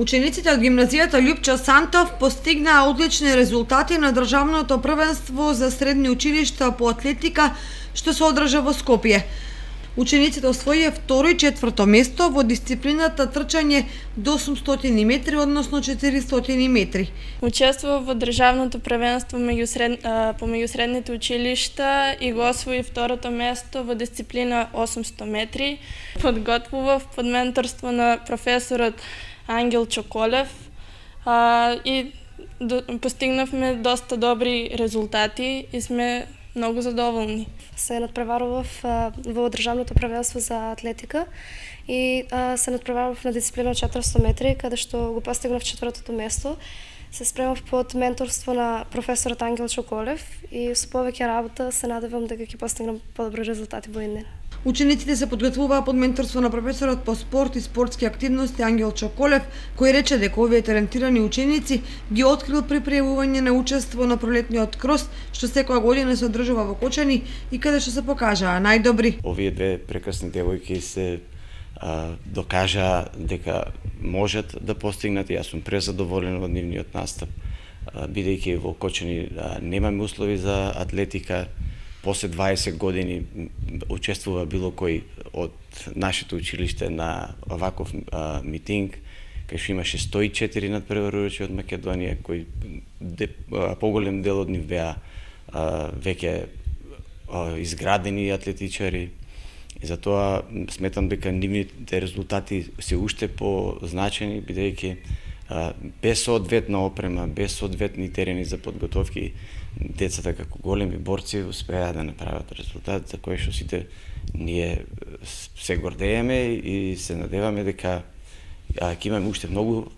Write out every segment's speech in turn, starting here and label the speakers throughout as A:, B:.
A: Учениците од гимназијата Љупчо Сантов постигнаа одлични резултати на државното првенство за средни училишта по атлетика што се одржа во Скопје. Учениците освоија второ и четврто место во дисциплината трчање до 800 метри, односно 400 метри.
B: Учествував во државното првенство помеѓу средните училишта и го освои второто место во дисциплина 800 метри. Подготвував под менторство на професорот Ангел Чоколев и постигнавме доста добри резултати и сме многу задоволни.
C: Се надпреварував во државното првенство за атлетика и се надпреварував на дисциплина 400 метри, каде што го постигнав четвртото место. Се спремав под менторство на професорот Ангел Чоколев и со повеќе работа се надевам дека ќе постигнам подобри резултати во иднина.
A: Учениците се подготвуваа под менторство на професорот по спорт и спортски активности Ангел Чоколев, кој рече дека овие талентирани ученици ги открил при пријавување на учество на пролетниот крос, што секоја година се одржува во Кочани и каде што се покажаа најдобри.
D: Овие две прекрасни девојки се докажаа дека можат да постигнат и јас сум презадоволен од нивниот настап, бидејќи во Кочани немаме услови за атлетика. После 20 години учествува било кој од нашето училиште на оваков митинг, кај што имаше 104 надпреварувачи од Македонија, кои поголем дел од нив беа веќе изградени атлетичари. И затоа сметам дека нивните резултати се уште позначени, бидејќи без соодветна опрема, без соодветни терени за подготовки, децата како големи борци успеа да направат резултат за кој што сите ние се гордееме и се надеваме дека ќе имаме уште многу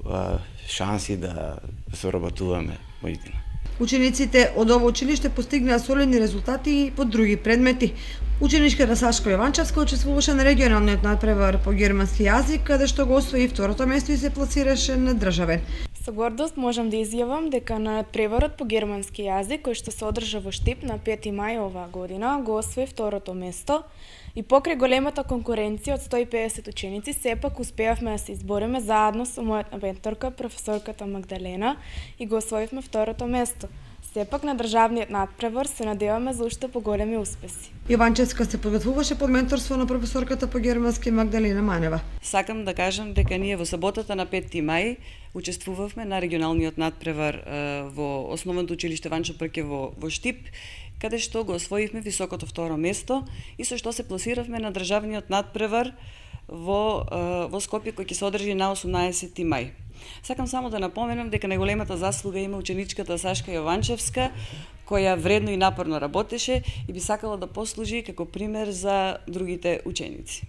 D: шанси да соработуваме во иднина.
A: Учениците од ово училиште постигнаа солидни резултати и по други предмети. Ученичката Сашка Јованчевска учествуваше на регионалниот надпревар по германски јазик, каде што го освои второто место и се пласираше на државен.
B: Со гордост можам да изјавам дека на надпреварот по германски јазик, кој што се одржа во Штип на 5 мај оваа година, го освои второто место и покрај големата конкуренција од 150 ученици, сепак успеавме да се избориме заедно со мојата менторка, професорката Магдалена, и го освоивме второто место. Сепак на државниот надпревар се надеваме за уште поголеми успеси.
A: Јованчевска се подготвуваше под менторство на професорката по германски Магдалена Манева.
E: Сакам да кажам дека ние во саботата на 5 мај учествувавме на регионалниот надпревар во основното училиште Ванчо Прке во Штип, каде што го освоивме високото второ место и со што се пласиравме на државниот надпревар во Скопје, кој ќе се одржи на 18 мај. Сакам само да напоменам дека најголемата заслуга има ученичката Сашка Јованчевска, која вредно и напорно работеше и би сакала да послужи како пример за другите ученици.